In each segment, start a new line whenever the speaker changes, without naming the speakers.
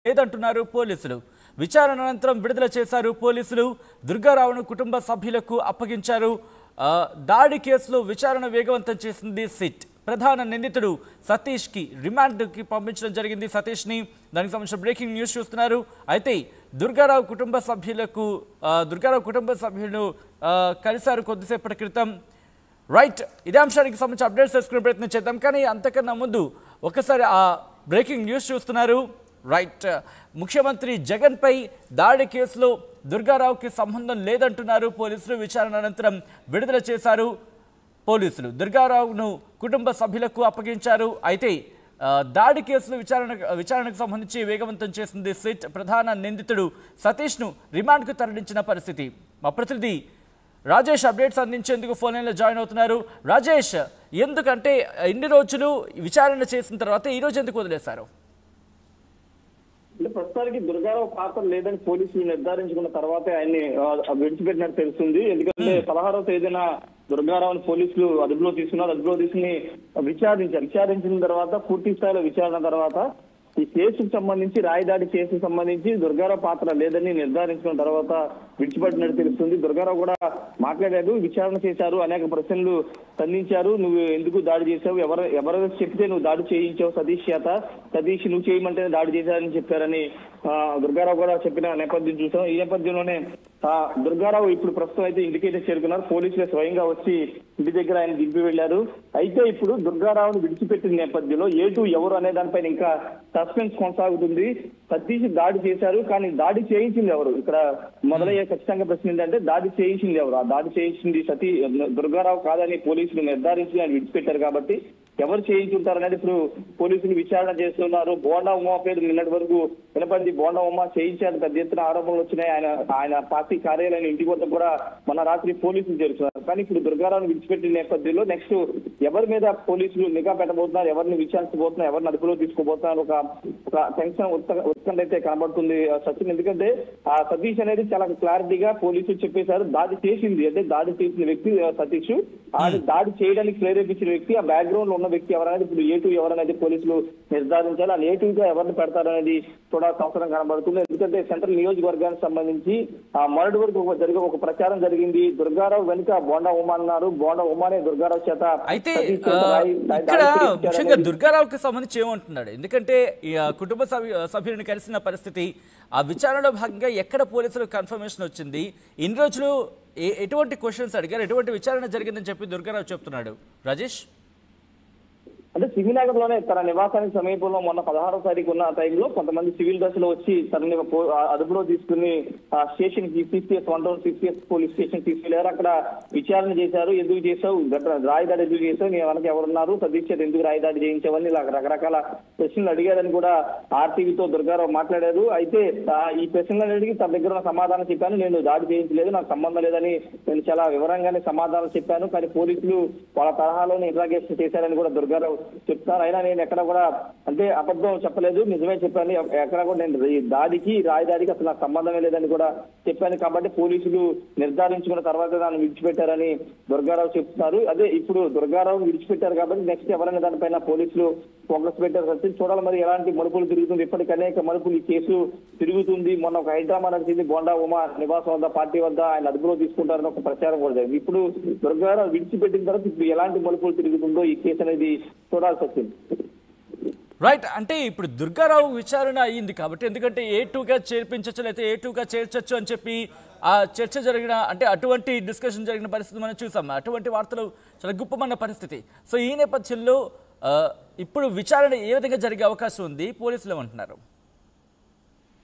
లేదంటున్నారు పోలీసులు. విచారణ అనంతరం విడుదల చేశారు పోలీసులు. దుర్గారావును కుటుంబ సభ్యులకు అప్పగించారు. దాడి కేసులో విచారణ వేగవంతం చేసింది సిట్. ప్రధాన నిందితుడు సతీష్కి రిమాండ్కి పంపించడం జరిగింది. సతీష్ని దానికి సంబంధించిన బ్రేకింగ్ న్యూస్ చూస్తున్నారు. అయితే దుర్గారావు కుటుంబ సభ్యులను కలిశారు కొద్దిసేపటి క్రితం. రైట్, ఇదే అంశానికి సంబంధించి అప్డేట్స్ తెలుసుకునే ప్రయత్నం చేద్దాం. కానీ అంతకన్నా ముందు ఒకసారి ఆ బ్రేకింగ్ న్యూస్ చూస్తున్నారు. రైట్, ముఖ్యమంత్రి జగన్పై దాడి కేసులో దుర్గారావుకి సంబంధం లేదంటున్నారు పోలీసులు. విచారణ అనంతరం విడుదల చేశారు పోలీసులు. దుర్గారావును కుటుంబ సభ్యులకు అప్పగించారు. అయితే దాడి కేసులు విచారణకు సంబంధించి వేగవంతం చేసింది సిట్. ప్రధాన నిందితుడు సతీష్ను రిమాండ్కు తరలించిన పరిస్థితి. మా ప్రతినిధి రాజేష్ అప్డేట్స్ అందించేందుకు ఫోన్ లైన్లో జాయిన్ అవుతున్నారు. రాజేష్, ఎందుకంటే ఇన్ని రోజులు విచారణ చేసిన తర్వాత ఈ రోజు ఎందుకు వదిలేశారు?
అంటే ప్రస్తుతానికి దుర్గారావు పాత్ర లేదని పోలీసులు నిర్ధారించుకున్న తర్వాతే ఆయన్ని విడిచిపెట్టినట్టు తెలుస్తుంది. ఎందుకంటే 16వ తేదీన దుర్గారావుని పోలీసులు అదుపులో తీసుకున్నారు. అదుపులో తీసుకుని విచారించిన తర్వాత పూర్తి స్థాయిలో విచారణ తర్వాత ఈ కేసుకు సంబంధించి రాయదాడి కేసుకు సంబంధించి దుర్గారావు పాత్ర లేదని నిర్ధారించిన తర్వాత విడిచిపెట్టినట్టు తెలుస్తుంది. దుర్గారావు కూడా మాట్లాడారు, విచారణ చేశారు, అనేక ప్రశ్నలు సంధించారు. నువ్వు ఎందుకు దాడి చేశావు, ఎవరు చెప్తే నువ్వు దాడి చేయించావు సతీష్ చేత, సతీష్ నువ్వు చేయమంటేనే దాడి చేశారని చెప్పారని దుర్గారావు కూడా చెప్పిన నేపథ్యం చూసాం. ఈ నేపథ్యంలోనే దుర్గారావు ఇప్పుడు ప్రస్తుతం అయితే ఇంటికైతే చేరుకున్నారు. పోలీసులు స్వయంగా వచ్చి ఇంటి దగ్గర ఆయన దింపి వెళ్లారు. అయితే ఇప్పుడు దుర్గారావును విడిచిపెట్టిన నేపథ్యంలో ఏటు ఎవరు అనే దానిపైన ఇంకా సస్పెన్స్ కొనసాగుతుంది. సతీష్ దాడి చేశారు, కానీ దాడి చేయించింది ఎవరు? ఇక్కడ మొదలయ్యే ఖచ్చితంగా ప్రశ్న ఏంటంటే దాడి చేయించింది ఎవరు? ఆ దాడి చేయించింది దుర్గారావు కాదని పోలీసులు నిర్ధారించి ఆయన విడిచిపెట్టారు. కాబట్టి ఎవరు చేయించుంటారు అనేది ఇప్పుడు పోలీసులు విచారణ చేస్తున్నారు. బోండా ఉమా పేరు నిన్నటి వరకు వినపడింది. బోండా ఉమా చేయించారు, పెద్ద ఎత్తున ఆరోపణలు వచ్చినాయి. ఆయన పార్టీ కార్యాలయం ఇంటి వద్ద కూడా మన రాత్రి పోలీసులు చేరుతున్నారు. కానీ ఇప్పుడు దుర్గారావును విడిచిపెట్టిన నేపథ్యంలో నెక్స్ట్ ఎవరి మీద పోలీసులు నిఘా పెట్టబోతున్నారు, ఎవరిని విచారించబోతున్నారు, ఎవరిని అదుపులో తీసుకోబోతున్నారు, ఒక టెన్షన్ ఉత్కంఠ అయితే కనబడుతుంది సచిన్. ఎందుకంటే ఆ సతీష్ అనేది చాలా క్లారిటీగా పోలీసులు చెప్పేశారు. దాడి చేసింది అంటే దాడి చేసిన వ్యక్తి సతీష్, దాడి చేయడానికి ప్రేరేపించిన వ్యక్తి, ఆ బ్యాక్గ్రౌండ్ లో ఉన్న వ్యక్తి ఎవరనేది ఇప్పుడు ఏటు ఎవరనేది పోలీసులు నిర్ధారించాలి. ఆ నేటివ్గా ఎవరిని పెడతారనేది చూడాల్సిన అవసరం కనబడుతుంది. ఎందుకంటే సెంట్రల్ నియోజకవర్గానికి సంబంధించి ఆ మొదటి వరకు ఒక ప్రచారం జరిగింది. దుర్గారావు వెనుక బోండా ఉమా అన్నారు, బోండా ఉమానే దుర్గారావు చేత.
అయితే ఇక్కడ ముఖ్యంగా దుర్గారావుకి సంబంధించి ఏమంటున్నాడు? ఎందుకంటే కుటుంబ సభ్యులను కలిసిన పరిస్థితి, ఆ విచారణలో భాగంగా ఎక్కడ పోలీసులకు కన్ఫర్మేషన్ వచ్చింది, ఇన్ని రోజులు ఎటువంటి క్వశ్చన్స్ అడిగారు, ఎటువంటి విచారణ జరిగిందని చెప్పి దుర్గారావు చెప్తున్నాడు. రాజేష్,
అంటే సివిల్ నగర్లోనే తన నివాసానికి సమీపంలో మొన్న 16వ తారీఖు ఉన్న టైంలో కొంతమంది సివిల్ డ్రెస్ లో వచ్చి తనని అదుపులో తీసుకుని స్టేషన్ కి సిసిఎస్ 1 పోలీస్ స్టేషన్ తీసుకెళ్లారు. అక్కడ విచారణ చేశారు. ఎందుకు చేసావు, రాయదాడి ఎందుకు చేసావు, నీ వెనక ఎవరున్నారు, సతీష్ ఎందుకు రాయదాడి చేయించావని ఇలా రకరకాల ప్రశ్నలు అడిగారని కూడా ఆర్టీవీతో దుర్గారావు మాట్లాడారు. అయితే ఈ ప్రశ్నలు అడిగి తన దగ్గర ఉన్న సమాధానం చెప్పాను, నేను దాడి చేయించలేదు, నాకు సంబంధం లేదని నేను చాలా వివరంగానే సమాధానం చెప్పాను. కానీ పోలీసులు వాళ్ళ తరహాలోనే ఇంట్రాగేషన్ చేశారని కూడా దుర్గారావు చెప్తారు. అయినా నేను ఎక్కడ కూడా అంటే అబద్ధం చెప్పలేదు, నిజమే చెప్పాను. ఎక్కడ కూడా నేను దాడికి రాయదాడికి అసలు నాకు సంబంధమే లేదని కూడా చెప్పాను. కాబట్టి పోలీసులు నిర్ధారించుకున్న తర్వాత దాన్ని విడిచిపెట్టారని దుర్గారావు చెప్తున్నారు. అదే ఇప్పుడు దుర్గారావు విడిచిపెట్టారు కాబట్టి నెక్స్ట్ ఎవరైనా దానిపైన పోలీసులు ఫోకస్ పెట్టారు. చూడాలి మరి ఎలాంటి మలుపులు తిరుగుతుంది. ఇప్పటికీ అనేక మలుపులు ఈ కేసు తిరుగుతుంది. మొన్న ఒక హైడ్రామా నడిచింది. బోండా ఉమా నివాసం వద్ద పార్టీ వద్ద ఆయన అదుపులో తీసుకుంటారని ఒక ప్రచారం కూడా జరిగింది. ఇప్పుడు దుర్గారావు విడిచిపెట్టిన తర్వాత ఇప్పుడు ఎలాంటి మలుపులు తిరుగుతుందో ఈ కేసు అనేది చూడాల్సి వచ్చింది.
రైట్, అంటే ఇప్పుడు దుర్గారావు విచారణ అయ్యింది కాబట్టి, ఎందుకంటే A2గా చేర్పించచ్చు లేకపోతే A2గా చేర్చచ్చు అని చెప్పి ఆ చర్చ జరిగిన, అంటే అటువంటి డిస్కషన్ జరిగిన పరిస్థితి మనం చూసాం. అటువంటి వార్తలు చాలా గుప్పమన్న పరిస్థితి. సో ఈ నేపథ్యంలో ఇప్పుడు విచారణ ఏ విధంగా జరిగే అవకాశం ఉంది, పోలీసులు ఏమంటున్నారు?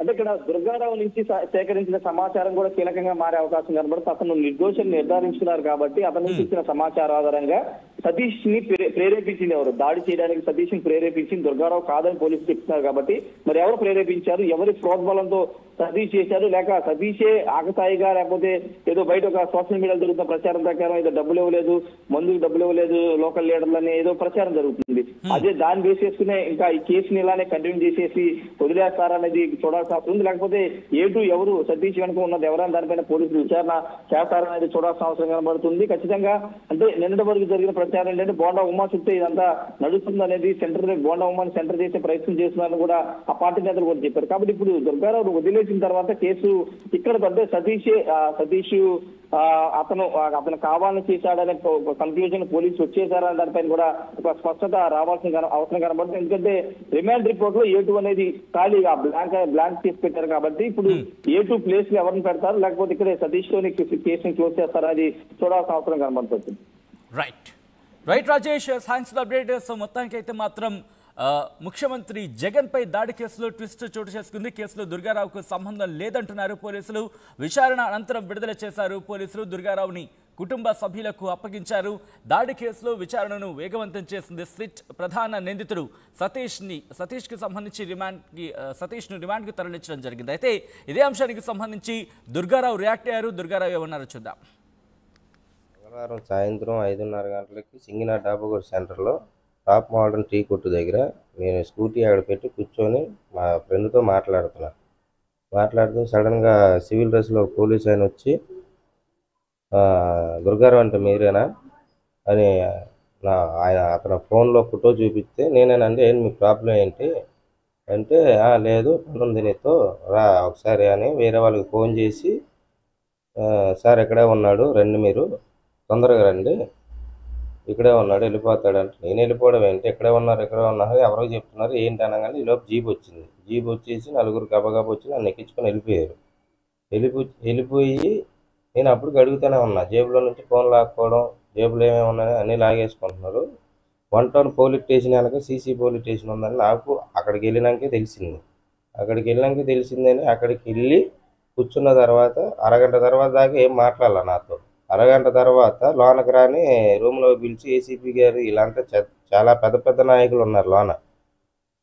అంటే ఇక్కడ దుర్గారావు నుంచి సేకరించిన సమాచారం కూడా కీలకంగా మారే అవకాశం కనబడుతుంది. అతను నిర్దోషం నిర్ధారించుకున్నారు కాబట్టి అతని నుంచి ఇచ్చిన సమాచారం ఆధారంగా సతీష్ ని ప్రేరేపించింది ఎవరు, దాడి చేయడానికి సతీష్ ని ప్రేరేపించింది దుర్గారావు కాదని పోలీసులు చెప్తున్నారు. కాబట్టి మరి ఎవరు ప్రేరేపించారు, ఎవరి ప్రోద్బలంతో సతీష్ చేశారు, లేక సతీషే ఆకతాయిగా, లేకపోతే ఏదో బయట ఒక సోషల్ మీడియాలో జరుగుతున్న ప్రచారం ప్రకారం ఏదో డబ్బులు ఇవ్వలేదు, మందుకు డబ్బులు ఇవ్వలేదు లోకల్ లీడర్లని ఏదో ప్రచారం జరుగుతుంది. అదే దాన్ని బేస్ చేసుకునే ఇంకా ఈ కేసుని ఇలానే కంటిన్యూ చేసేసి వదిలేస్తారనేది చూడాల్సిన అవసరం ఉంది. లేకపోతే ఏటు ఎవరు సతీష్ వెనుక ఉన్నది ఎవరైనా దానిపైన పోలీసులు విచారణ చేస్తారనేది చూడాల్సిన అవసరం కనబడుతుంది. ఖచ్చితంగా అంటే నిన్నటి వరకు జరిగిన ప్రచారం ఏంటంటే బోండా ఉమా చుట్టూ ఇదంతా నడుస్తుంది అనేది సెంటర్ బోండా ఉమాని సెంటర్ చేసే ప్రయత్నం చేస్తున్నారని కూడా ఆ పార్టీ నేతలు కూడా చెప్పారు. కాబట్టి ఇప్పుడు దుర్గారావు వదిలేసిన తర్వాత కేసు ఇక్కడ పడ్డే సతీష్ అతను కావాలని చేశాడనే కన్క్లూజన్ పోలీసులు వచ్చేసారని దానిపైన కూడా ఒక స్పష్టత రావాల్సిన అవసరం కనబడుతుంది. ఎందుకంటే రిమాండ్ రిపోర్ట్ లో A2 అనేది ఖాళీగా బ్లాంక్ చేసి పెట్టారు. కాబట్టి ఇప్పుడు A2 ప్లేస్ లో ఎవరిని పెడతారు, లేకపోతే ఇక్కడే సతీష్ తోని కేసుని క్లోజ్ చేస్తారా అది చూడాల్సిన అవసరం కనబడుతుంది.
Right Rajesh, thanks for updates. మొత్తానికి అయితే మాత్రం ముఖ్యమంత్రి జగన్ పై దాడి కేసులో ట్విస్ట్ చోటు చేసుకుంది. కేసులో దుర్గారావుకు సంబంధం లేదంటున్నారు పోలీసులు. విచారణ అనంతరం విడుదల చేశారు పోలీసులు. దుర్గారావుని కుటుంబ సభ్యులకు అప్పగించారు. దాడి కేసులో విచారణను వేగవంతం చేసింది సిట్. ప్రధాన నిందితుడు సతీష్కి సంబంధించి సతీష్ను రిమాండ్కు తరలించడం జరిగింది. అయితే ఇదే అంశానికి సంబంధించి దుర్గారావు రియాక్ట్ అయ్యారు. దుర్గారావు ఏమన్నారో చూద్దాం.
మంగళవారం సాయంత్రం 5:30 గంటలకి సింగినా డాబోగూడ సెంటర్లో టాప్ మోడర్న్ టీ కొట్టు దగ్గర నేను స్కూటీ అక్కడ పెట్టి కూర్చొని మా ఫ్రెండ్తో మాట్లాడుతూ సడన్గా సివిల్ డ్రెస్లో పోలీస్ ఆయన వచ్చి దుర్గారావు అంటే మీరేనా అని అతను ఫోన్లో ఫోటో చూపిస్తే నేనేనండి, ఏంటి మీ ప్రాబ్లం ఏంటి అంటే లేదు పనుంది నీతో రా ఒకసారి అని వేరే వాళ్ళకి ఫోన్ చేసి సార్ ఇక్కడే ఉన్నాడు రండి, మీరు తొందరగా రండి, ఇక్కడే ఉన్నాడు వెళ్ళిపోతాడంటే నేను వెళ్ళిపోవడం ఏంటి, ఇక్కడే ఉన్నారు ఎవరో చెప్తున్నారు ఏంటి అనగానే ఈలోపు జీప్ వచ్చింది. జీప్ వచ్చేసి నలుగురు గబగబా వచ్చి నన్ను ఎక్కించుకొని వెళ్ళిపోయారు. వెళ్ళిపోయి నేను అప్పుడు అడుగుతూనే ఉన్నా, జేబులో నుంచి ఫోన్ లాక్కోవడం, జేబులో ఏమేమి ఉన్నాయో అన్నీ లాగేసుకుంటున్నారు. 1 టౌన్ పోలీస్ స్టేషన్ వెనక CC పోలీస్ స్టేషన్ ఉందని నాకు అక్కడికి వెళ్ళినాకే తెలిసింది. అక్కడికి వెళ్ళి కూర్చున్న తర్వాత అరగంట తర్వాత దాకా ఏం మాట్లాడాల నాతో. అరగంట తర్వాత లోనకి రాని రూమ్లో పిలిచి ACP గారు వీళ్ళంతా చాలా పెద్ద నాయకులు ఉన్నారు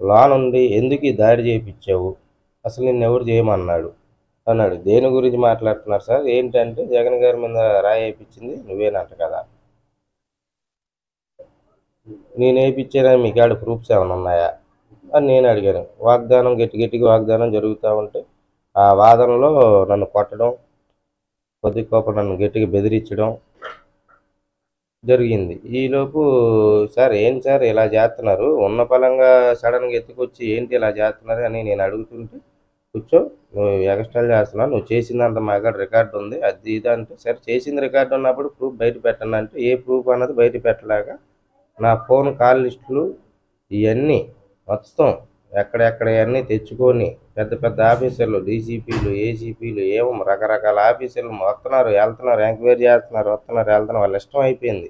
లోన ఉండి ఎందుకు ఈ దాడి చేయించావు, అసలు నిన్ను ఎవరు చేయమన్నాడు అన్నాడు. దేని గురించి మాట్లాడుతున్నారు సార్, ఏంటంటే జగన్ గారి మీద రాయి వేయించింది నువ్వేనంట కదా, నేను వేయించానని మీ కాడ ప్రూఫ్స్ ఏమైనా ఉన్నాయా అని నేను అడిగాను. వాగ్దానం గట్టిగా వాగ్దానం జరుగుతూ ఉంటే ఆ వాదనలో నన్ను కొట్టడం, కొద్ది కోపం నన్ను గట్టిగా బెదిరించడం జరిగింది. ఈలోపు సార్ ఏంటి సార్ ఇలా చేస్తున్నారు, ఉన్న పలంగా సడన్గా ఎత్తుకొచ్చి ఏంటి ఇలా చేస్తున్నారు అని నేను అడుగుతుంటే కూర్చో నువ్వు ఎక్స్ట్రా చేస్తున్నావు, నువ్వు చేసిందంత మా దగ్గర రికార్డు ఉంది అది ఇది అంటే సరే చేసింది రికార్డు ఉన్నప్పుడు ప్రూఫ్ బయట పెట్టండి అంటే ఏ ప్రూఫ్ అన్నది బయట పెట్టలేక నా ఫోన్ కాల్ లిస్టులు ఇవన్నీ మొత్తం ఎక్కడెక్కడ ఇవన్నీ తెచ్చుకొని పెద్ద ఆఫీసర్లు DCPలు ACPలు ఏమో రకరకాల ఆఫీసర్లు వస్తున్నారు వెళ్తున్నారు, ఎంక్వైరీ చేస్తున్నారు, వెళ్తున్నారు, వాళ్ళ ఇష్టం అయిపోయింది.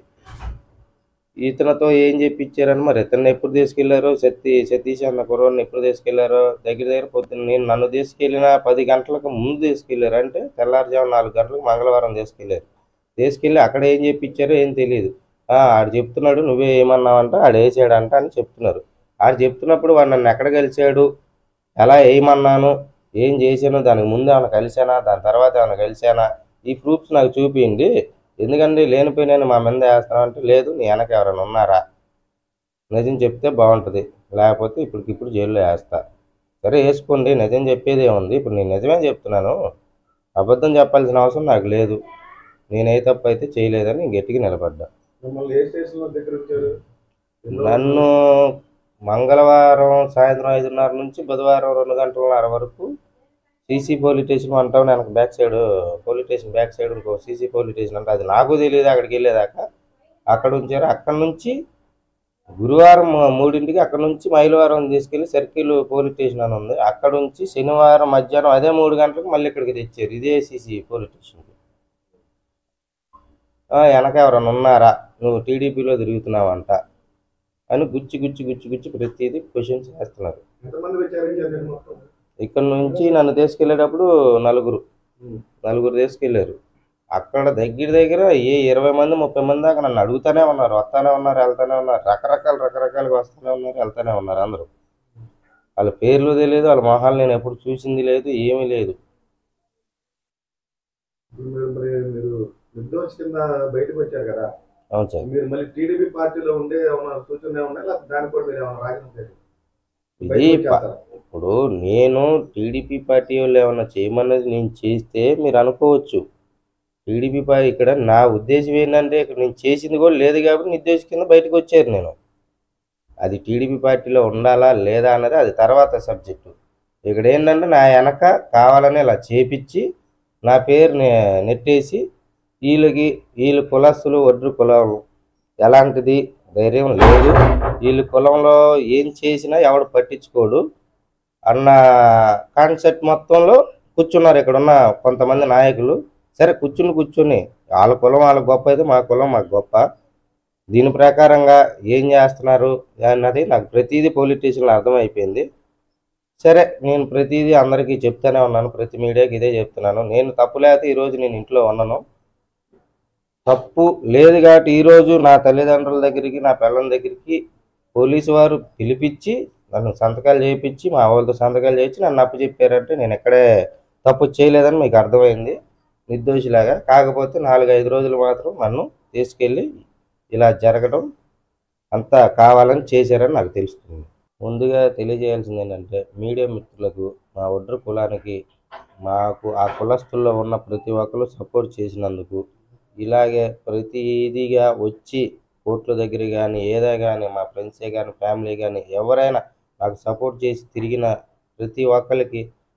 ఇతనితో ఏం చెప్పించారని మరి ఇతన్ని ఎప్పుడు తీసుకెళ్లారో సతీష్ అన్న కుర్రోడిని ఎప్పుడు తీసుకెళ్లారో దగ్గర పొద్దున్న నన్ను తీసుకెళ్ళిన 10 గంటలకు ముందు తీసుకెళ్లారు, అంటే తెల్లారుజాము 4 గంటలకు మంగళవారం తీసుకెళ్ళి అక్కడ ఏం చెప్పించారో ఏం తెలియదు. ఆడు చెప్తున్నాడు నువ్వే ఏమన్నావంట ఆడు వేసాడంట అని చెప్తున్నారు. ఆడు చెప్తున్నప్పుడు వాడు నన్ను ఎక్కడ కలిశాడు, ఎలా వేయమన్నాను, ఏం చేశాను, దానికి ముందు ఏమైనా కలిశానా, దాని తర్వాత ఏమైనా కలిశానా, ఈ ప్రూఫ్స్ నాకు చూపించండి, ఎందుకంటే లేనిపోయినా మా మీద వేస్తున్నావు అంటే లేదు నీ వెనక ఎవరైనా ఉన్నారా, నిజం చెప్తే బాగుంటుంది, లేకపోతే ఇప్పటికిప్పుడు జైల్లో వేస్తా. సరే వేసుకోండి, నిజం చెప్పేది ఏముంది, ఇప్పుడు నేను నిజమే చెప్తున్నాను, అబద్ధం చెప్పాల్సిన అవసరం నాకు లేదు, నేనే తప్పు అయితే చేయలేదని గట్టిగా నిలబడ్డా. నన్ను మంగళవారం సాయంత్రం 5:30 నుంచి బుధవారం 2 గంటలన్నర వరకు CC పోలీస్ స్టేషన్ 1 టౌన్ వెనక బ్యాక్ సైడ్ ఇంకో CC పోలీస్ స్టేషన్ అంటే అది నాకు తెలియదు, అక్కడికి వెళ్ళేదాకా అక్కడ ఉంచారు. అక్కడ నుంచి గురువారం 3ంటికి అక్కడ నుంచి మైలవరం తీసుకెళ్ళి సర్కిల్ పోలీస్ స్టేషన్ అని ఉంది, అక్కడ నుంచి శనివారం మధ్యాహ్నం అదే 3 గంటలకు మళ్ళీ ఇక్కడికి తెచ్చారు, ఇదే CC పోలీస్ స్టేషన్కి. వెనక ఎవరైనా ఉన్నారా, నువ్వు TDPలో తిరుగుతున్నావంట అని గుచ్చి ప్రతిదీ క్వశ్చన్స్ చేస్తున్నారు. ఇక్కడ నుంచి నన్ను తీసుకెళ్ళేటప్పుడు నలుగురు తీసుకెళ్ళారు. అక్కడ దగ్గర ఏ 20 మంది 30 మంది దాకా నన్ను అడుగుతూనే ఉన్నారు, వస్తూనే ఉన్నారు, వెళ్తూనే ఉన్నారు, రకరకాలుగా వస్తూనే ఉన్నారు, వెళ్తూనే ఉన్నారు అందరూ. వాళ్ళ పేర్లు తెలియదు, వాళ్ళ మొహాలు నేను ఎప్పుడు చూసింది లేదు, ఏమీ లేదు.
ఇప్పుడు మీరు నిర్దోషి కింద బయటకు వచ్చారు కదా,
అవును సార్.
మీరు మళ్ళీ టీడీపీ పార్టీలో ఉండే ఏమన్నా సూచనలు ఏమన్నా, లేకపోతే దానికి కూడా మీరు ఏమన్నా రాజకీయం
ఇది ఇప్పుడు నేను టీడీపీ పార్టీ వాళ్ళు ఏమన్నా చేయమన్నది నేను చేస్తే మీరు అనుకోవచ్చు. టీడీపీ పార్టీ ఇక్కడ నా ఉద్దేశం ఏంటంటే ఇక్కడ నేను చేసింది కూడా లేదు కాబట్టి నిర్దోష కింద బయటకు వచ్చారు నేను. అది టీడీపీ పార్టీలో ఉండాలా లేదా అన్నది అది తర్వాత సబ్జెక్టు. ఇక్కడ ఏంటంటే నా వెనక కావాలని ఇలా చేపించి నా పేరు నెట్టేసి వీళ్ళు కులస్తులు ఒడ్రు కులం ఎలాంటిది ధైర్యం లేదు, వీళ్ళు కులంలో ఏం చేసినా ఎవడు పట్టించుకోడు అన్న కాన్సెప్ట్ మొత్తంలో కూర్చున్నారు ఇక్కడ ఉన్న కొంతమంది నాయకులు. సరే కూర్చుని వాళ్ళ కులం వాళ్ళ గొప్ప అయితే మా కులం మాకు గొప్ప, దీని ప్రకారంగా ఏం చేస్తున్నారు అన్నది నాకు ప్రతిదీ పోలీస్ స్టేషన్లో అర్థమైపోయింది. సరే నేను ప్రతిదీ అందరికీ చెప్తానే ఉన్నాను, ప్రతి మీడియాకి ఇదే చెప్తున్నాను. నేను తప్పు లేకపోతే ఈరోజు నేను ఇంట్లో ఉన్నాను, తప్పు లేదు కాబట్టి ఈరోజు నా తల్లిదండ్రుల దగ్గరికి నా పిల్లల దగ్గరికి పోలీసు వారు పిలిపించి నన్ను సంతకాలు చేయించి మా వాళ్ళతో సంతకాలు చేయించి నన్ను అప్పు చెప్పారంటే నేను ఎక్కడే తప్పు చేయలేదని మీకు అర్థమైంది నిర్దోషిలాగా. కాకపోతే 4-5 రోజులు మాత్రం నన్ను తీసుకెళ్ళి ఇలా జరగడం అంతా కావాలని చేశారని నాకు తెలుస్తుంది. ముందుగా తెలియజేయాల్సింది ఏంటంటే మీడియా మిత్రులకు, మా ఒడ్రు కులానికి, మాకు ఆ కులస్తుల్లో ఉన్న ప్రతి ఒక్కరు సపోర్ట్ చేసినందుకు, ఇలాగే ప్రతిదీగా వచ్చి కోర్టుల దగ్గర కానీ ఏదో కానీ మా ఫ్రెండ్సే కానీ ఫ్యామిలీ కానీ ఎవరైనా నాకు సపోర్ట్ చేసి తిరిగిన ప్రతి ఒక్కరికి